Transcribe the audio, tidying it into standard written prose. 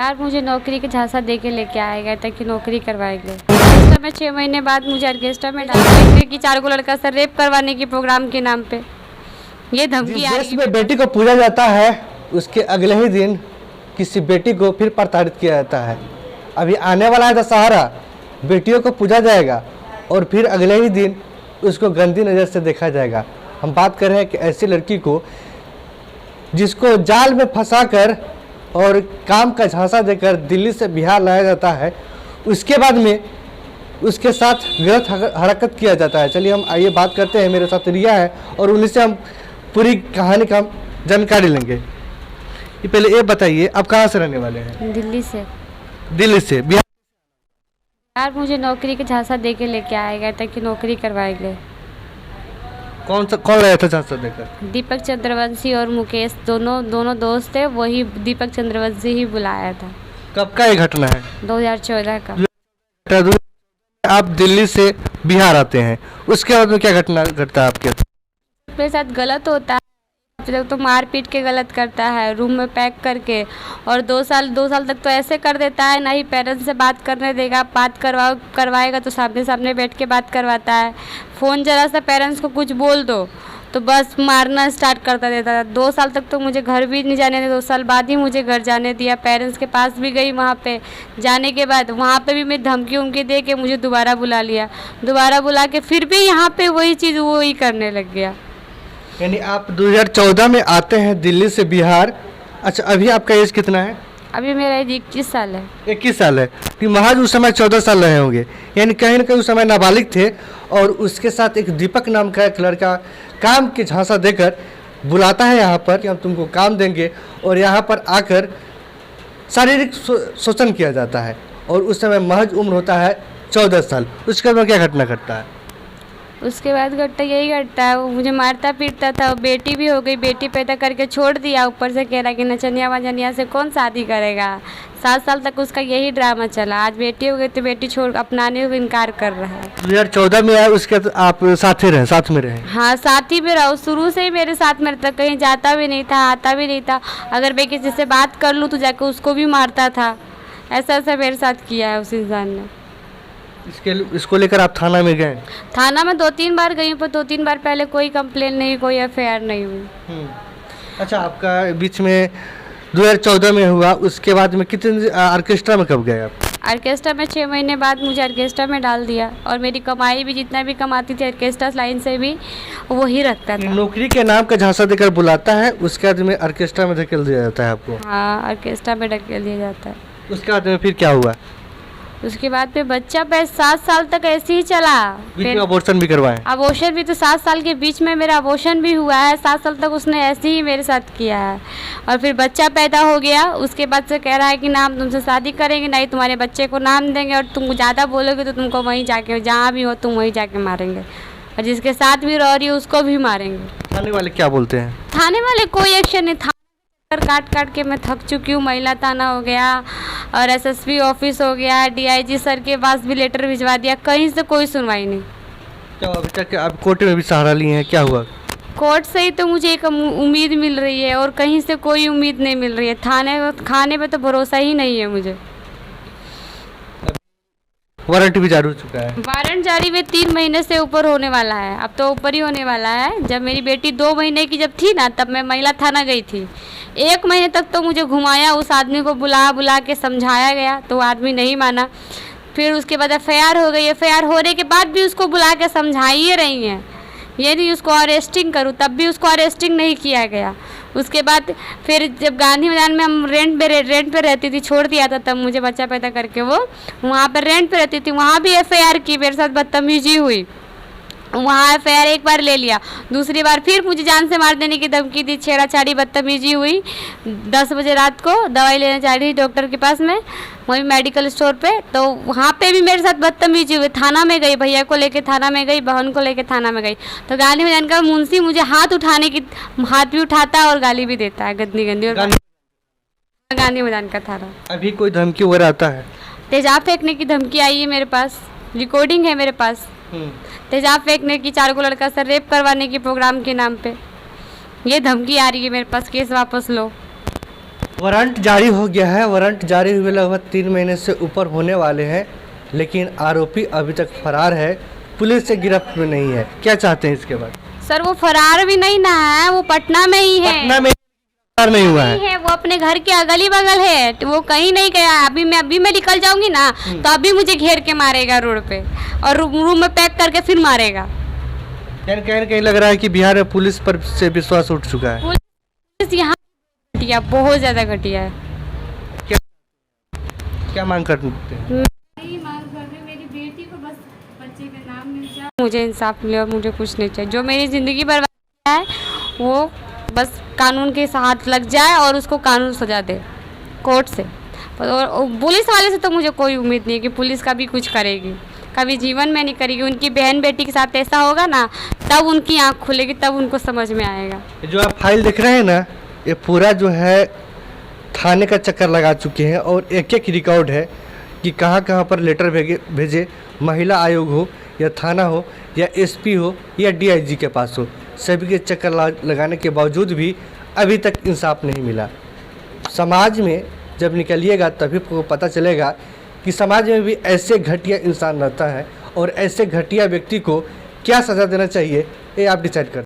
यार मुझे नौकरी के झांसा दे के लेके आएगा ताकि नौकरी करवाएंगे। ऑर्केस्ट्रा में 6 महीने बाद मुझे ऑर्केस्ट्रा में डालने की 4 को लड़का से रेप करवाने के प्रोग्राम के नाम पे ये धमकी आ जिस रही देश है। में बेटी को पूजा जाता है उसके अगले ही दिन किसी बेटी को फिर प्रताड़ित किया जाता है। अभी आने वाला है दशहरा, बेटियों को पूजा जाएगा और फिर अगले ही दिन उसको गंदी नज़र से देखा जाएगा। हम बात कर रहे हैं कि ऐसी लड़की को जिसको जाल में फंसाकर और काम का झांसा देकर दिल्ली से बिहार लाया जाता है, उसके बाद में उसके साथ गलत हरकत किया जाता है। चलिए हम आइए बात करते हैं। मेरे साथ रिया है और उन्हीं से हम पूरी कहानी का जानकारी लेंगे। ये पहले ये बताइए, आप कहाँ से रहने वाले हैं? दिल्ली से। दिल्ली से बिहार। यार मुझे नौकरी के झांसा दे के लेके आएगा ताकि नौकरी करवाएंगे। कौन लाया था झांसा देकर? दीपक चंद्रवंशी और मुकेश दोनों दोस्त थे, वही दीपक चंद्रवंशी ही बुलाया था। कब का ये घटना है? 2014 का। आप दिल्ली से बिहार आते हैं, उसके बाद में क्या घटना घटता है आपके? मेरे साथ गलत होता है तो मार पीट के गलत करता है, रूम में पैक करके, और 2 साल तक तो ऐसे कर देता है, ना ही पेरेंट्स से बात करने देगा। बात करवाएगा तो सामने बैठ के बात करवाता है। फ़ोन जरा सा पेरेंट्स को कुछ बोल दो तो बस मारना स्टार्ट करता देता था। 2 साल तक तो मुझे घर भी नहीं जाने दिया। 2 साल बाद ही मुझे घर जाने दिया। पेरेंट्स के पास भी गई, वहाँ पे जाने के बाद वहाँ पे भी मैं धमकी दे के मुझे दोबारा बुला लिया। दोबारा बुला के फिर भी यहाँ पे वही चीज़ वही करने लग गया। यानी आप 2014 में आते हैं दिल्ली से बिहार। अच्छा, अभी आपका एज कितना है? अभी मेरा एज 21 साल है। 21 साल है कि महज उस समय 14 साल रहे होंगे, यानी कहीं ना कहीं उस समय नाबालिग थे। और उसके साथ एक दीपक नाम का एक लड़का काम के झांसा देकर बुलाता है यहाँ पर कि हम तुमको काम देंगे, और यहाँ पर आकर शारीरिक शोषण किया जाता है। और उस समय महज उम्र होता है 14 साल। उसके बाद क्या घटना घटता है? उसके बाद यही घटता है, वो मुझे मारता पीटता था। बेटी भी हो गई, बेटी पैदा करके छोड़ दिया। ऊपर से कह रहा कि नचनिया वचनिया से कौन शादी करेगा। 7 साल तक उसका यही ड्रामा चला। आज बेटी हो गई तो बेटी छोड़ अपनाने को इनकार कर रहा है। 2014 में आया, उसके बाद आप साथ में रहे? हाँ, साथ ही में रहो। शुरू से ही मेरे साथ में रहता, कहीं जाता भी नहीं था, आता भी नहीं था। अगर मैं किसी से बात कर लूँ तो जाकर उसको भी मारता था। ऐसा मेरे साथ किया है उस इंसान ने। इसको लेकर आप थाना में गए? थाना में 2-3 बार गई, पर 2-3 बार पहले कोई कंप्लेन नहीं, कोई एफआईआर नहीं हुई। अच्छा, आपका बीच में 2014 में हुआ, उसके बाद में कितने ऑर्केस्ट्रा में कब गए आप? ऑर्केस्ट्रा में 6 महीने बाद मुझे ऑर्केस्ट्रा में डाल दिया, और मेरी कमाई भी जितना भी कमाती थी ऑर्केस्ट्रा लाइन से भी वही रखता था। नौकरी के नाम का झांसा देकर बुलाता है, उसके बाद में ऑर्केस्ट्रा में धकेल दिया जाता है आपको? हाँ, ऑर्केस्ट्रा में धकेल दिया जाता है। उसके बाद में फिर क्या हुआ? उसके बाद फिर बच्चा 7 साल तक ऐसे ही चला। बीच में अबॉर्शन भी करवाए? अबॉर्शन भी तो 7 साल के बीच में मेरा अबॉर्शन भी हुआ है। 7 साल तक उसने ऐसे ही मेरे साथ किया है। और फिर बच्चा पैदा हो गया, उसके बाद से कह रहा है कि ना हम तुमसे शादी करेंगे, नहीं तुम्हारे बच्चे को नाम देंगे, और तुम ज़्यादा बोलोगे तो तुमको वहीं जाके, जहाँ भी हो तुम वहीं जाके मारेंगे, और जिसके साथ भी रह रही हो उसको भी मारेंगे। थाने वाले क्या बोलते हैं? थाने वाले कोई एक्शन नहीं। काट के मैं थक चुकी हूँ। महिला थाना हो गया और एसएसपी ऑफिस हो गया, डीआईजी सर के पास भी लेटर भिजवा दिया, कहीं से कोई सुनवाई नहीं। क्या अभी तक आप कोर्ट में भी सहारा लिए हैं? क्या हुआ? कोर्ट से ही तो मुझे एक उम्मीद मिल रही है, और कहीं से कोई उम्मीद नहीं मिल रही है। खाने पे तो भरोसा ही नहीं है मुझे। वारंट भी जारी हो चुका है? वारंट जारी हुए 3 महीने से ऊपर होने वाला है, अब तो ऊपर ही होने वाला है। जब मेरी बेटी 2 महीने की जब थी ना, तब मैं महिला थाना गई थी। 1 महीने तक तो मुझे घुमाया, उस आदमी को बुला के समझाया गया तो आदमी नहीं माना। फिर उसके बाद एफआईआर हो गई। एफआईआर होने के बाद भी उसको बुला के समझा ही रही हैं, ये नहीं उसको अरेस्टिंग करूँ, तब भी उसको अरेस्टिंग नहीं किया गया। उसके बाद फिर जब गांधी मैदान में हम रेंट पे रहती थी, छोड़ दिया था तब मुझे बच्चा पैदा करके, वो वहाँ पर रेंट पे रहती थी, वहाँ भी एफआईआर की, मेरे साथ बदतमीजी हुई। वहाँ एफआईआर 1 बार ले लिया, दूसरी बार फिर मुझे जान से मार देने की धमकी दी, छेड़ाछाड़ी बदतमीजी हुई। 10 बजे रात को दवाई लेने जा रही थी डॉक्टर के पास में, वहीं मेडिकल स्टोर पे, तो वहाँ पे भी मेरे साथ बदतमीजी हुई। थाना में गई, भैया को लेके थाना में गई, बहन को लेके थाना में गई, तो गाली मैदान का मुंशी मुझे हाथ भी उठाता है और गाली भी देता है गंदी। और गांधी मैदान का थाना। अभी कोई धमकी वगैरह आता है? तेजाब फेंकने की धमकी आई है मेरे पास, रिकॉर्डिंग है मेरे पास। तेजाब फेंकने की, 4 को लड़का से रेप करवाने के प्रोग्राम के नाम पे ये धमकी आ रही है मेरे पास। केस वापस लो। वारंट जारी हो गया है। वारंट जारी हुए लगभग 3 महीने से ऊपर होने वाले हैं, लेकिन आरोपी अभी तक फरार है, पुलिस से गिरफ्त में नहीं है। क्या चाहते हैं इसके बाद? सर वो फरार भी नहीं ना है, वो पटना में ही है। पटना में फरार नहीं हुआ नहीं है। है, वो अपने घर के अगल ही बगल है, तो वो कहीं नहीं गया। अभी मैं निकल जाऊंगी ना तो अभी मुझे घेर के मारेगा रोड पे, और रूम में पैक करके फिर मारेगा। यानी कहीं न कहीं लग रहा है कि बिहार में पुलिस पर से विश्वास उठ चुका है। पुलिस यहाँ घटिया, बहुत ज्यादा घटिया है। क्या मांग करते हैं? मेरी बेटी को बस बच्चे का नाम मिल जाए, मुझे इंसाफ मिले और मुझे कुछ नहीं चाहिए। जो मेरी ज़िंदगी बर्बाद किया है वो बस कानून के हाथ लग जाए और उसको कानून सजा दे कोर्ट से। और पुलिस वाले से तो मुझे कोई उम्मीद नहीं है कि पुलिस का भी कुछ करेगी, कभी जीवन में नहीं करेगी। उनकी बहन बेटी के साथ ऐसा होगा ना, तब उनकी आँख खुलेगी, तब उनको समझ में आएगा। जो आप फाइल देख रहे हैं ना, ये पूरा जो है थाने का चक्कर लगा चुके हैं और एक एक रिकॉर्ड है कि कहाँ कहाँ पर लेटर भेजे, महिला आयोग हो या थाना हो या एसपी हो या डीआईजी के पास हो, सभी के चक्कर लगाने के बावजूद भी अभी तक इंसाफ नहीं मिला। समाज में जब निकलिएगा तभी आपको पता चलेगा कि समाज में भी ऐसे घटिया इंसान रहता है और ऐसे घटिया व्यक्ति को क्या सज़ा देना चाहिए, ये आप डिसाइड कर।